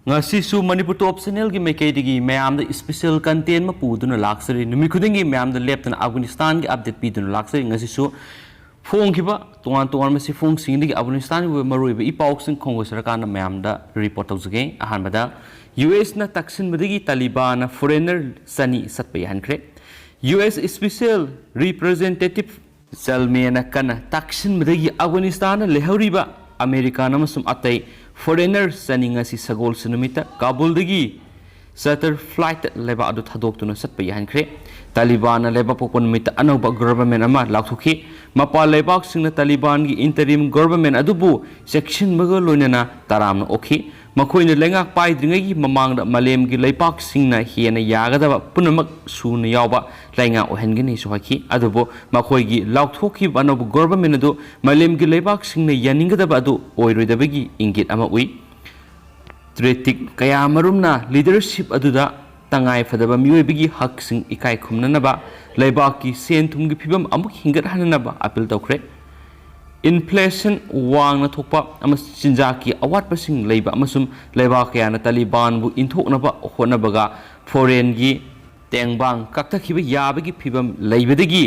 ngasisu Manipur top channel gi maikaidigi mayam da special content ma puduna laksari numi khudingi mayam da leptana Afghanistan gi update piduna laksari ngasisu phone khiba tongan masi phone singdi gi Afghanistan gi maroi ba ipauk sing khongo sarakana mayam da report tawjage ahan bada US na taksin badagi Taliban foreigner sani satpai hankre US special representative Salmena kana taksin badagi Afghanistan lehoriba America namasum atai foreigner saninga si sagol sunumita Kabul dagi charter flight leba adu thadok tuna satpa yankre Taliban leba popon mita anoba government ama lakthuki mapa lebak singna Taliban gi interim government adubu section baga loinana taramna okhi makoina lengak pai dringai mamang da malem gi leipak singna hiena yagadaba punamak suna yawba lainga ohengini sohaki adubu makoi gi lakthuki banobu government adu malem gi leipak singna yaningadaba adu oiroidabagi ingit ama ui Tretik kaya marumna leadership aduda tangai fadaba miyoibigi hak sing ikai khumnanaba leibaki senthumgi phibam amuk hingat hananaba appeal tawkre inflation wangna thokpa ama sinjaki awatpa sing leiba amasum leibak yana Taliban bu inthoknaba honabaga foreign gi tengbang kaktakhiba yabagi phibam leibadagi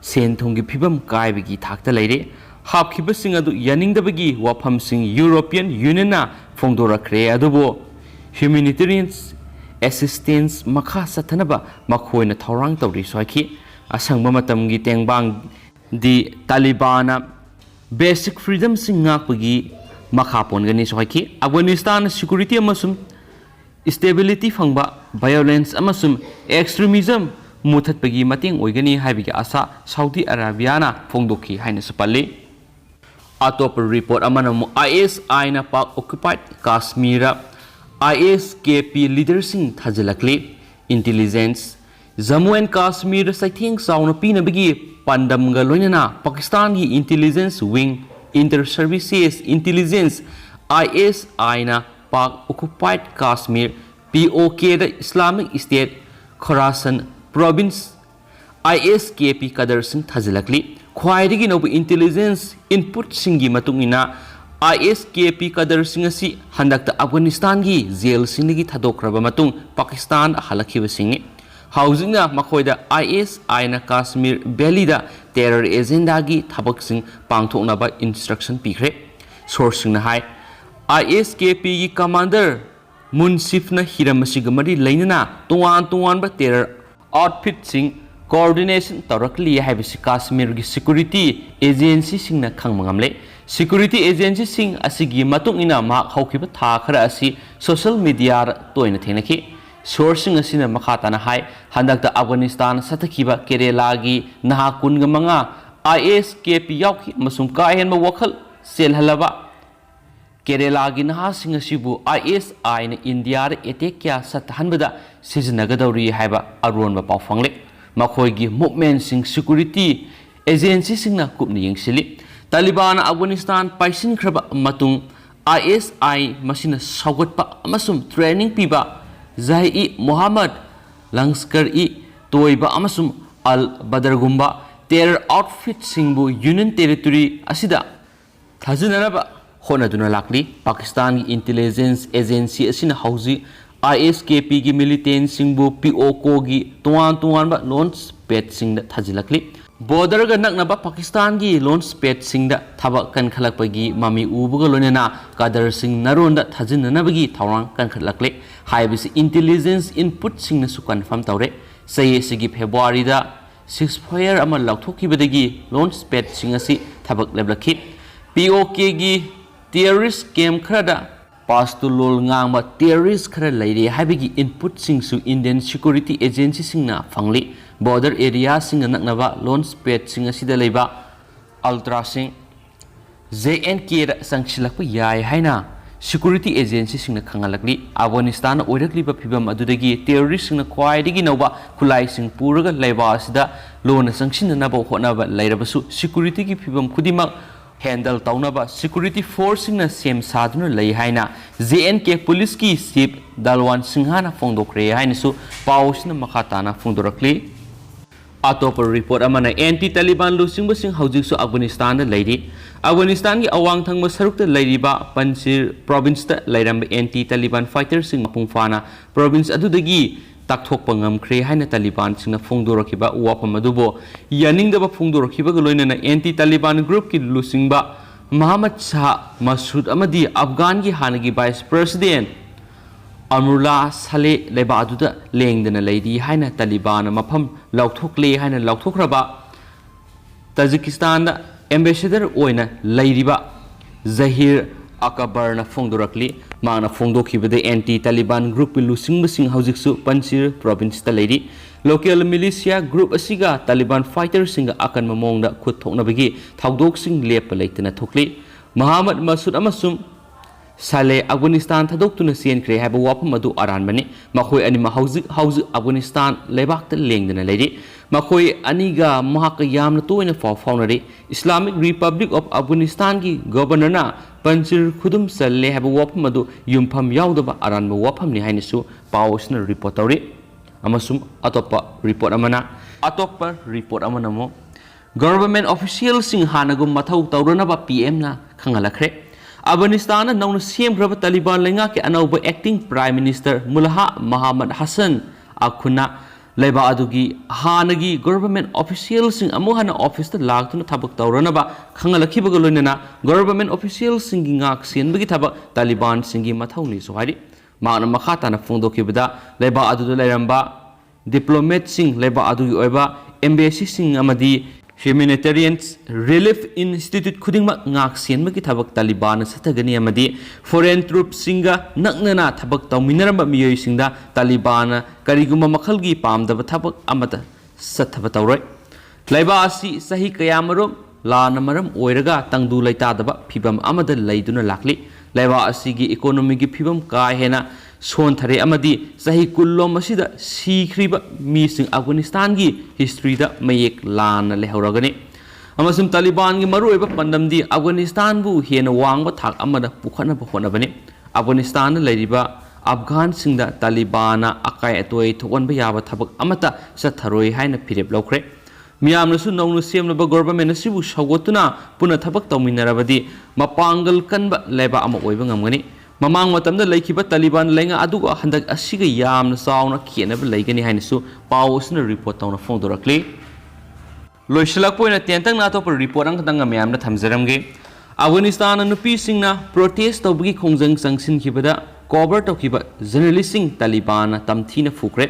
senthumgi phibam kaibagi thakta leire hapkhiba sing adu yaningdabagi wafam sing European Union na fongdorakre adubo humanitarian assistance makha sathanaba makhoina thorang tawri soiki asangba matamgi tengbang di Taliban basic freedom sing ngakpagi makha pongani soiki Afghanistan security amasum stability fangba violence amasum extremism muthatpagi mating oigani haibigi asa Saudi Arabia na fongdoki haina sapali atop report amanamu ISI na pak occupied Kashmir ISKP leaders sing thajalakli intelligence Jammu and Kashmir saithing sauna pinabagi pandamga loinana Pakistan hi intelligence wing inter services intelligence ISI na pak occupied Kashmir POK the Islamic State Khorasan province ISKP kadar sing thajalakli khwaidagi nobu intelligence input singi matungina ISKP kadar singasi handakta Afghanistan gi jail singi thadokraba matung Pakistan halakhiba singi housingna makhoida ISI na Kashmir Valley da terror agenda gi thabak sing pangthokna ba instruction pikre source na hai ISKP gi commander Munsif na hiramasigamari lainana tuan ba terror outfit sing coordination tawrakli haibisi Kashmir gi security agency singna khangmangamle security agency sing asigi matungina ma haukiba tha khara asi social media toina thenaki sourcing asina makhatana hai handakta Afghanistan satakhiba Kerala gi naha kunga manga ISKP yauki masum ka henma wakhal selhalaba Kerala gi naha sing asibu ISI na India ra attack kya sathanbada siznagadawri haiba aron ba pawfangle makhoigi movement sing security agency singna kupni yengsili Taliban Afghanistan paisin khraba matung ISI masina saugotpa amasum training piba Zai Muhammad Langskar toiba amasum Al Badr gumba terror outfit singbu Union territory asida thajinaraba honaduna lakli Pakistan intelligence agency asina hauji ISKP gi militant singbu POK gi tuan ba launch pad sing da thajilakli border ga naknaba Pakistan gi launch pad sing da thaba kan khalakpagi mami ubuga lonena kadar sing naron da thajinanabagi thawrang kan khalakle haibisi intelligence input sing na su confirm tawre say sigi February da 6 fire ama lakthoki badagi launch pad sing asi thabak leblakhi POK gi terrorist camp khrada Pastulol ngangba terrorist khara leire haibigi input sing su Indian security agency singna fangli border area sing naknaba launch pad sing asida leiba ultra sing JNK da sangchilakpa yai haina security agency singna khangalakli Afghanistan oirakliba phibam adudagi terrorist singna khwaidigi noba khulai sing puraga leiba asida lona sangchinna ba honaba leirabasu security gi phibam khudimak handle taunaba security force na sem saduna lei haina JNK police ki chief Dalwan Singhana fongdokre haina su pausna makhatana fongdorakli अतोप report अमना anti Taliban लुसिंगबसिंग हौजिकसु अफगानिस्तान लेरी अफगानिस्तान की अवांग थंगब सरुक लेरिबा पंचिर प्रोविंस लेरंब एंटी तालिबान फाइटर्स मपुंग फाना प्रोविंस अदुदगी ताकथोकप ngamkhre haina तालिबान सिंगना फोंगदोरखिबा वाफम अदुबो यानिंगदबा फोंगदोरखिबा लोइनना एंटी तालिबान ग्रुप की लुसिंगबा मोहम्मद शाह मसूद अमदी अफगान की हानगी वाइस प्रेसिडेंट अमरुल्ला साले लेबा अदुदा लेंगदना लेदी हाइना तालिबान मफम लौथोकले हाइना लौथोखरबा ताजिकिस्तान एम्बेसडर ओइना लेरिबा जहीर अकबरना फोंदोरकली माना फोंदोखिबदे एंटी तालिबान ग्रुप लुसिंगबसिंग हौजिकसु पंचिर प्रोविंस ता लेरी लोकल मिलिशिया ग्रुप असिगा तालिबान फाइटर सिंग अकन ममोंगदा खुद थोकनबगी थाउदोकसिंग लेप लेतना थोकली मोहम्मद मसूद अमसुम साले अफगानिस्तान थदोक्तुना सेनख्रे हाबा वाफम अदु अरानबने मखोय अनिमा हौजिक अफगानिस्तान लेबाक्ता लेंगदना लेरी मखोय अनिगा महाक यामना तोयना फाउनरे इस्लामिक रिपब्लिक ऑफ अफगानिस्तान की गवर्नरना पंचिर खुदुम सल्ले हाबा वाफम अदु युमफम यावदबा अरानबा वाफमनि हाइनसु पावसना रिपोर्ट तौरी अमसुम अतोप्पा रिपोर्ट अमनमो गवर्नमेंट ऑफिशियल सिंह हानगुम मथौ तौरनबा पीएम ना खंगलखरे अफगानिस्तान नौन सेमग्रब तालिबान लेंगा के अनौब acting prime minister Mullah Mohammad Hasan Akhund लेबा अदुगी हानगी गवर्नमेंट ऑफिशियल सिंह अमुहना ऑफिस लाक्तुना थबक तौरनबा खंगलखिबग लोइनना गवर्नमेंट ऑफिशियल सिंह गाक सेनबगी थबक तालिबान सिंगी मथौनि सोहारी माना मखाताना फोंदोखिबदा लेबा अदुदा लेरंबा डिप्लोमेट सिंह लेबा अदुगी ओइबा एम्बेसी सिंह अमदी ह्यूमैनिटेरियन रिलीफ इंस्टीट्यूट खुदिंग गाक सेनबगी थबक तालिबान सथगनी अमदी फॉरेन ट्रूप सिंगा नकनना थबक तौमिनरब मियोय सिंगदा तालिबान करिगुम मखलगी पामदब थबक अमत सथब तौरय लेबा असि सही कयामरो लान मरम ओइरगा तंगदु लैतादब फिबम अमद लैदुना लाखली लेबा असिगी इकोनॉमी की फिबम का हेना सोनथरे अमदी सही कुल्लोम असिदा सीख्रिबा मीसिंग अफगानिस्तान की हिस्ट्री दा मयेक लान लेहौरगनी अमसुम तालिबान की मरुएबा पंदमदी अफगानिस्तान बु हेना वांगबा थाक अमदा पुखना होनबनी अफगानिस्तान लेरिबा अफगान सिंगदा तालिबान अकाय अतोय थोगनबा याबा थबक अमता सथरोय हाइना फिरेप लौखरे मियामनसु नौनु सेमनबा गवर्नमेंट असिबु सौगोतुना पुना थबक तौमिनरबदी मपांगल कनबा लेबा अमा ओइबा ngamgani ममांग मतमदा लेखिबा तालिबान लेंगा अदुगा हंदक असिगा यामना चावना खेनबा लेगनी हाइनसु पावसना रिपोर्ट तौना फोंदोरक्ली लोइसलाकपोइना तेंतंग नातोप रिपोर्ट अंगतंग म्यामना थमजरमगे अफगानिस्तान नुपी सिंगना प्रोटेस्ट तौबगी खोंजंग संगसिनखिबदा कवर तौखिबा जर्नलिस्टिंग तालिबान तमथीना फुक्रे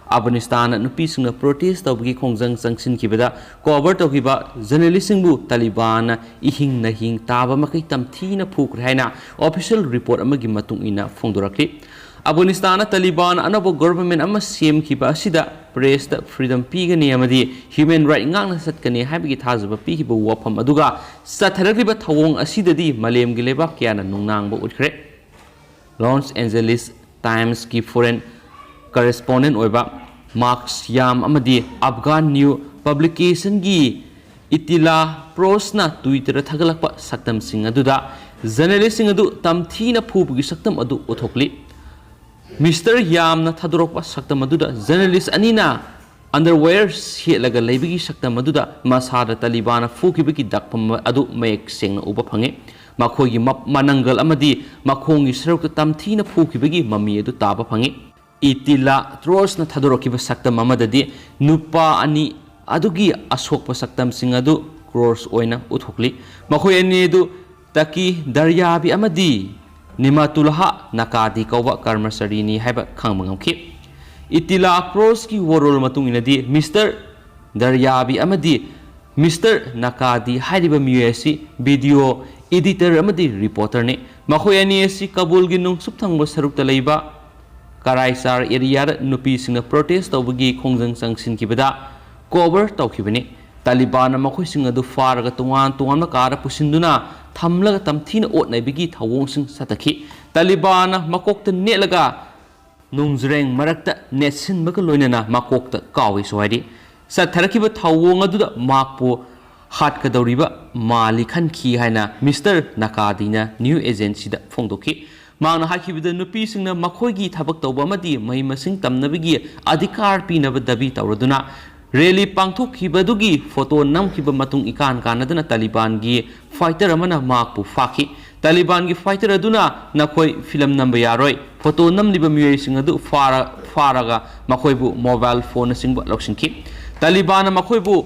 अफगानिस्तान नुपी सिंगना प्रोटेस्ट तौबगी खोंजंग संगसिनखिबदा कवर तौखिबा जर्नलिस्टिंगबु तालिबान इहिंग नहिंग ताबा मकै तमथीना फुक्रे हाइना ऑफिशियल रिपोर्ट अमगी मतुंग इना फोंदोरक्ली अफगानिस्तान तालिबान अनब गवर्नमेंट अमा सेमखिबा असिदा प्रेस फ्रीडम पीगनी अमदी ह्यूमन राइट ngang सत्कनी हाबिगी थाजबा पीखिबा वाफम अदुगा सथरक्लिबा थवोंग असिददी मलेमगी लेबा क्याना नुंगनांगबा उठखरे लॉस एंजेलिस टाइम्स की फॉरेन करेस्पोंडेंट ओइबा मार्क्स याम अमदी अफगान न्यू पब्लिकेशन की इतिला प्रोसना ट्विटर थगलकपा सक्तम सिंह अदुदा जर्नलिस्ट सिंह अदु तमथीना फुबगी सक्तम अदु उथोकली मिस्टर यामना थदोरकपा सक्तम अदुदा जर्नलिस्ट अनीना अंडरवेयर सेलगा लेबगी सक्तम अदुदा मसादा तालिबान फुखिबगी दक्फम अदु मयक सेंगना उबा फंगे मखोगी मनंगल अमदी मखोंगी सरुक तमथीना फुखिबगी मम्मी अदु ताबा फंगे इतिला ट्रोसना थदोरकिबा सक्तम अमददी नुपा अनि अदुगी असोकपा सक्तम सिंह अदु क्रॉस ओइना उथोकली मखोय अनि अदु तकी दरियाबी अमदी निमातुलहा नकादी कौबा कर्मचारीनी हाइबा खांगमंगमखि इतिला क्रॉस की वरोल मतुंगिनदी मिस्टर दरियाबी अमदी मिस्टर नकादी हाइरिबा मियुएसी वीडियो एडिटर अमदी रिपोर्टर ने मखोय अनि एसी काबुल की नुंगसुप थंगबा सरुकता लेबा कराइसार एरिया नुपी सिंह प्रोटेस्ट तौबगी खोंजंग संगसिनखिबदा कवर तौखिबनी तालिबान मखोय सिंह अदु फारगा तोंगान तोंगान कार पुसिंदुना थमलगा तमथीना ओटनाइबगी थवोंग सिंह सतखि तालिबान मकोकता नेलगा नुंजरेंग मरक्ता नेटसिनबगा लोइनना मकोकता कावे सोहाइदि सथरखिबा थवोंग अदुदा माकपो हाटकदौरिबा माली खनखि हाइना मिस्टर नकादीना न्यू एजेंसीदा फोंदोखि मांगना हाखिबदा नुपी सिंगना मखोयगी थबक तौबा अमदी मही मसिंग तमनबगी अधिकार पीनब दबी तौरदुना rally pangthokkhibadugui photo namkhiba matung ikan kanadana Taliban gi fighter amana mak pu fakhi Taliban gi fighter aduna nakoi film number yaroi photo namliba miyoi sing adu faraga makoi bu mobile phone sing ba loksinki Taliban makoi bu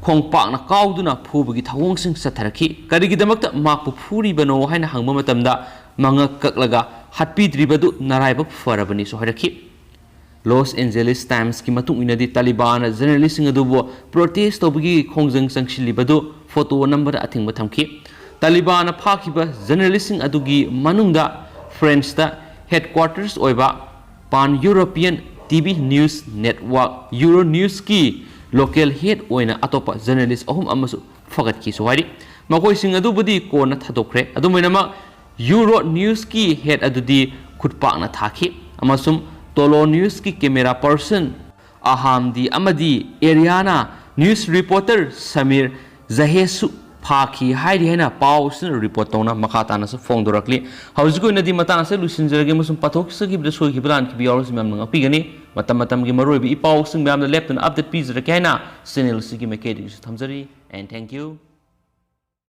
khongpak na kauduna phubagi thawong sing satharaki karigidamakta mak pu phuri bano haina hangba matamda Na-ngak kaklaga hatpidribadu naraiba farabani so haraki Los Angeles Times ki matung inadi Taliban journalist sing adubo protest tobagi khongjang sangshilibadu photo number athingba thamki Taliban phakiba journalist sing adugi manungda French da headquarters oiba Pan European TV News Network Euronews ki local head oina atopa journalist ahum amasu fagat ki so hari makoi sing adubudi kona thadokre adumainama Euronews ki head adudi khutpak na thaki amasum Tolo News ki camera person Ahamdi Amadi Ariana news reporter Samir Zahesu Phaki hairi haina pau sin report tona makata na sa phone dorakli hausigo na di mata sa lusinjage musum pathok sa gibda soi gibran ki biyor sim nam ngapi gani matam gi maroi bi pau sing bam the left and update pizra kaina channel sigi mekedi thamjari and thank you